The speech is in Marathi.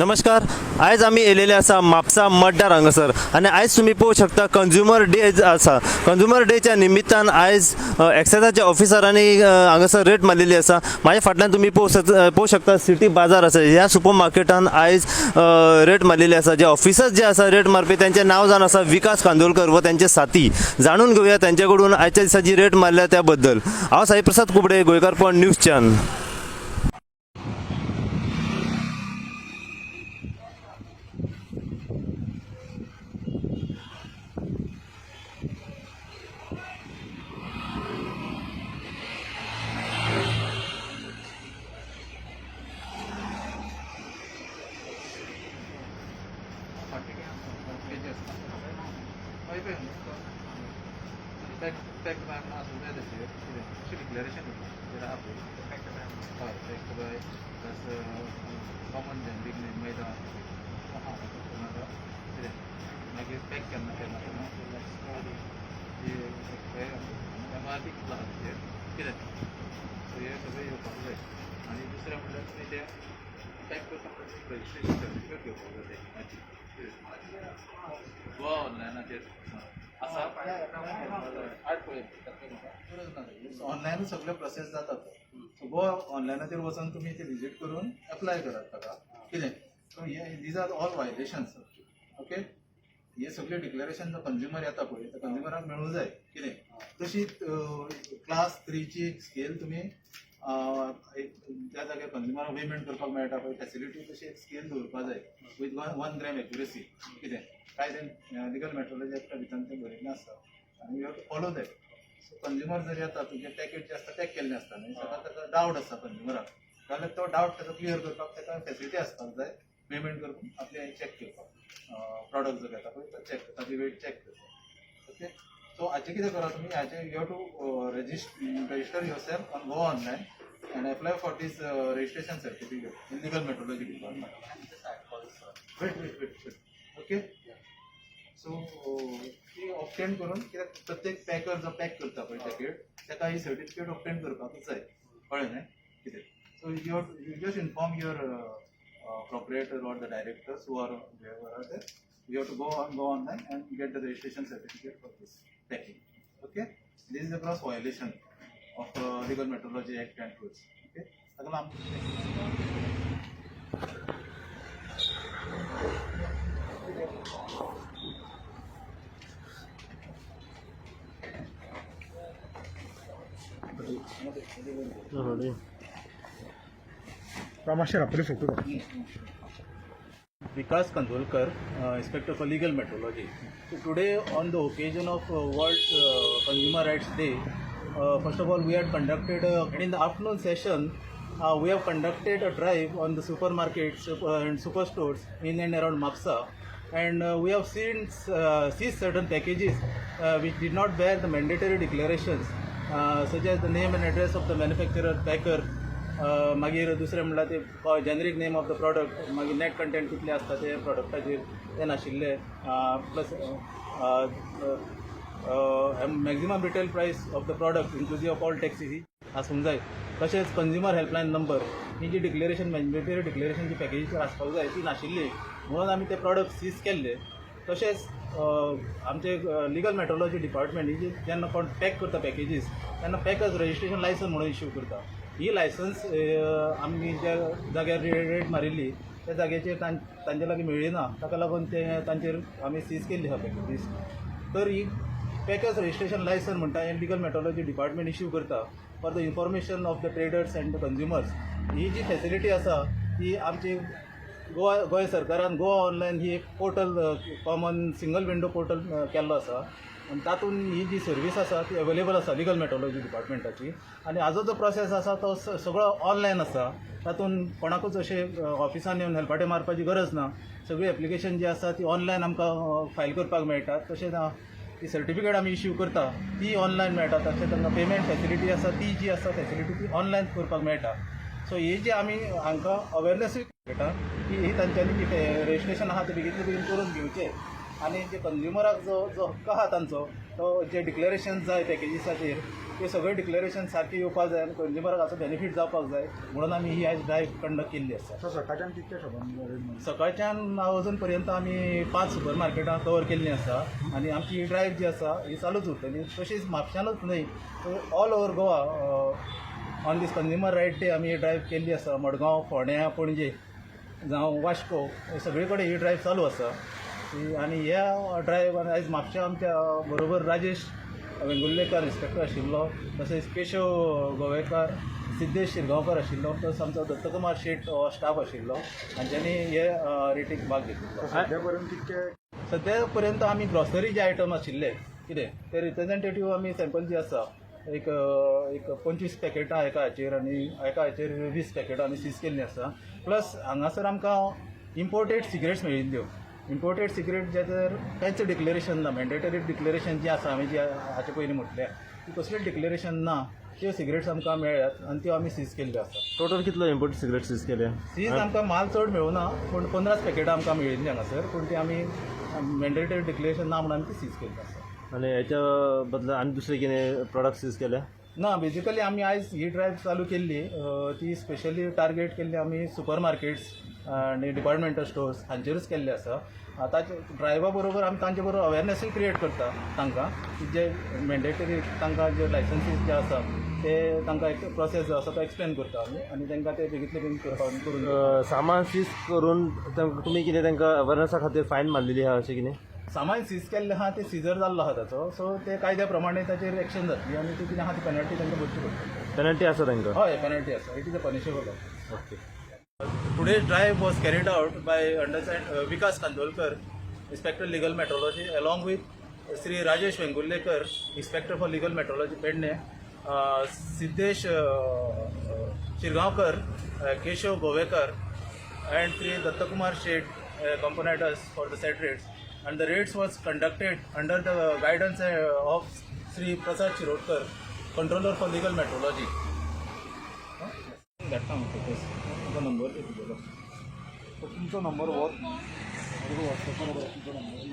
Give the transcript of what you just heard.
नमस्कार. आयज आमी येयलेले आसा म्हापसा मतदार हांगासर आनी आयज तुमी पळोवंक शकता कंज्युमर डे आसा. कंज्युमर डेच्या निमित्तान आयज एक्सायजाच्या ऑफिसरांनी हांगासर रेट मारलेली आसा. म्हाज्या फाटल्यान तुमी पळोवंक शकता सिटी बाजार आसा. ह्या सुपर मार्केटान आयज रेट मारलेली आसा. जे ऑफिसर्स जे आसा रेट मारपी त्यांचे नांव जावन आसा विकास कांदोळकर व त्यांचे साथी. जाणून घेवया त्यांच्या कडून आयच्या दिसा जी रेट मारल्या त्या बद्दल. हांव साई प्रसाद कुबडे, गोंयकारपण news channel. Declaration common generic मैदा मागीर पॅक केन्ना केन्ना MRP कितलो आहा तेजेर कितें सो हे सगळें येवपाक जाय. आनी दुसरें म्हणल्यार तुमी ते पॅक करता रजिस्ट्रेशन सर्टिफिकेट घेवपाक जाय तेची गोवा ऑनलायनाचेर आसा. आठ पळय ऑनलायन सगळे प्रोसेस जातात. सो गोवा ऑनलायनाचेर वचून तुमी ते विजीट करून एप्लाय करात ताका कितें. सो हे दीज आर ऑल वायलेशन्स. ओके, हे सगळे डिक्लेरेशन जो कंज्युमर येता पळय त्या कंज्युमराक मेळूंक जाय कितें. तशीच क्लास 3ची स्केल तुमी त्या जाग्यार कंज्युमराक पेमेंट करपाक मेळटा पळय फॅसिलिटी तशी एक स्केल दवरपा जाय विथ 1 ग्रॅम एक्युरेसी कितें. काय तें लिगल मॅट्रोलॉजी एक्टा भितर तें बरयल्लें आसता आनी you have to follow that. So consumer जर येता तुजे पॅकेट जे आसता पॅक केल्लें आसता न्ही, सपोज ताका डावट आसता कंज्युमराक जाल्यार तो डावट ताका क्लियर करपाक ताका फॅसिलिटी आसपाक जाय. पेमेंट करून आपले चॅक करपाक प्रॉडक्ट जो घेता पळय तो चॅक ताची वेट चॅक करपाक. ओके, सो हाचें कितें करा तुमी हाचें you have to register yourself on Goa online and apply for this registration certificate in legal metrology department. Wait. Okay. So ती ऑप्टेन करून कित्याक प्रत्येक पॅकर जो पॅक करता पळय पॅकेट ताका ही सर्टिफिकेट ऑप्टेन करपाकूच जाय कळ्ळें न्ही कितें. So you just inform your proprietor or the directors who are there. You have to go online and get the registration certificate for this packing. Okay, this is a gross violation of legal metrology act and rules. Okay, अगला Vikas Kandolkar, Inspector for Legal Metrology. So today, on the occasion of World Consumer Rights Day, first of all, we had conducted in the afternoon session. We have conducted a drive on the supermarkets and superstores in and around Mapsa, and we have seized certain packages which did not bear the mandatory declarations, such as the name and address of the manufacturer, packer. मागीर दुसरें म्हणल्यार ते generic name of the product, मागीर नेट कंटेंट कितले आसता ते प्रॉडक्टाचेर ते नाशिल्ले, plus maximum retail price of the product inclusive of all taxes ही आसूंक जाय. तशेंच कंज्युमर हेल्पलायन नंबर ही जी डिक्लेरेशन मॅन्डेटरी डिक्लेरेशन जी पॅकेजीचेर आसपाक जाय ती नाशिल्ली म्हणून आमी ते प्रॉडक्ट सीज केल्ले. तशेंच आमचे लिगल मेट्रोलॉजी डिपार्टमेंट ही जेन्ना कोण पॅक करता पॅकेजीस तेन्ना पॅकर्स रजिस्ट्रेशन लायसन म्हणून इश्यू करता. ही लायसन्स आमी ज्या जाग्यार रेट मारिल्ली त्या जाग्याचेर तांचे लागीं मेळ्ळी ना, ताका लागून ते तांचेर आमी सीज केल्ली आहा पॅकेजीस. तर ही पॅकर्स रजिस्ट्रेशन लायसन म्हणटा हें लिगल मेट्रोलॉजी डिपार्टमेंट इश्यू करता for the information of the traders and the consumers. ही जी फॅसिलिटी आसा ती आमची गोंय सरकारान गोवा ऑनलायन ही एक portal common single window portal केल्लो आसा आनी तातूंत ही जी सर्वीस आसा ती अवेलेबल आसा लिगल मेट्रोलॉजी डिपार्टमेंटाची. आनी हाजो जो प्रोसेस आसा तो सगळो ऑनलायन आसा. तातूंत कोणाकूच अशें ऑफिसान येवन हेल्पाटे मारपाची गरज ना. सगळी एप्लिकेशन जी आसा ती ऑनलायन आमकां फायल करपाक मेळटा. तशेंच ती सर्टिफिकेट आमी इश्यू करता ती ऑनलायन मेळटा. तशेंच तांकां पेमेंट फॅसिलिटी आसा ती जी आसा फॅसिलिटी ती ऑनलायन करपाक मेळटा. सो ही जी आमी हांकां अवेरनेसूय मेळटा की ही तांच्यांनी जी रजिस्ट्रेशन आहा तें बेगीतले बेगीन करून घेवचें. आनी जे कंज्युमराक जो हक्क आहा तांचो तो जे डिक्लेरेशन जाय पॅकेजीसाचेर ते सगळे डिक्लेरेशन सारखे येवपाक जाय आनी कंज्युमराक हाचो बेनिफीट जावपाक जाय म्हणून आमी ही आयज ड्रायव्ह कंडक्ट केल्ली आसा. सकाळच्यान कितके शोभन सकाळच्यान अजून पर्यंत आमी 5 सुपर मार्केटां कवर केल्लीं आसा आनी आमची ही ड्रायव्ह जी आसा ही चालूच उरतली. तशीच म्हापशानूच न्हय तर all over Goa on this consumer right day आमी ही ड्रायव्ह केल्ली आसा. मडगांव, फोंड्या, पणजे जावं वास्को सगळे कडेन ही ड्रायव्ह चालू आसा. आनी ह्या ड्रायव्हान आयज म्हापशा आमच्या बरोबर राजेश वेंगुर्लेकर इन्स्पेक्टर आशिल्लो, तशेंच केशव गोवेकार, सिद्धेश शिरगांवकर आशिल्लो, प्लस आमचो दत्तकुमार शेट स्टाफ आशिल्लो हांच्यांनी हे रेटीक भाग घेतिल्लो. सद्या पर्यंत कितके सद्या पर्यंत आमी ग्रॉसरी जे आयटम आशिल्ले कितें ते रिप्रेझेंटेटीव आमी सॅम्पल जी आसा एक 25 पॅकेटां एका हाचेर आनी एका हाचेर 20 पॅकेटां आमी सीज केल्लीं आसा. प्लस हांगासर आमकां इम्पोर्टेड सिगरेट्स मेळिल्ल्यो. इम्पोर्टेड सिगरेट जें कांयच डिक्लेरेशन ना, मॅन्डेटरी डिक्लेरेशन जी आसा हांवें जी हाचे पयलीं म्हटलें ती कसलेंच डिक्लेरेशन ना, त्यो सिगरेट्स आमकां मेळ्ळ्यात आनी त्यो आमी सीज केल्ल्यो आसा. टोटल कितलो इम्पोर्ट सिगरेट सीज केले? सीज आमकां माल चड मेळूना पूण 15 पॅकेटां आमकां मेळिल्लीं हांगासर, पूण ती आमी मॅन्डेटरी डिक्लेरेशन ना म्हणून आमी ती सीज केल्ली आसा. आणि याच्या बदला आनी दुसरे कितें प्रोडक्ट सीज केले? ना, बेजिकली आमी आयज ही ड्रायव्ह चालू केल्ली ती स्पेशली टार्गेट केल्ली आमी सुपर मार्केट्स आनी डिपार्टमेंटल स्टोर्स हांचेरूच केल्ले आसा. आतां ड्रायव्हा बरोबर आमी तांचे बरोबर अवेरनसूय क्रिएट करता तांकां जे मॅन्डेटरी तांकां जे लायसन्सीस जे आसा ते तांकां एक प्रोसेस जो आसा तो एक्सप्लेन करता आमी आनी तांकां ते बेगींतले बेगीन करून दिता. सामान सीज करून तुमी कितें तांकां अवेरनसा खातीर फायन मारलेली आहा अशें कितें? सामान सीज केल्लें आहा ते सिजर जाल्लो आहा ताचो, सो ते कायद्या प्रमाणे ताचेर एक्शन जातली आनी ती कितें आहा ती पेनल्टी तांकां भरची पडटली. पेनल्टी आसा तांकां? हय, पेनल्टी आसा. It is a punishable. Okay. Today's drive was carried out by Vikas Kandolkar, Inspector Legal Metrology, along with Sri Rajesh Vengurlekar, Inspector for Legal Metrology, Pedne, Siddesh Shirgaonkar, Keshav Govekar, and Sri Dattakumar Shet accompanied us for the said raids. And the raids was conducted under the guidance of Sri Prasad Shirodkar, Controller for Legal Metrology. That time, तुमचा नंबर दिलेलो. तुमचो नंबर व्हॉट्सअपार तुमचो नंबर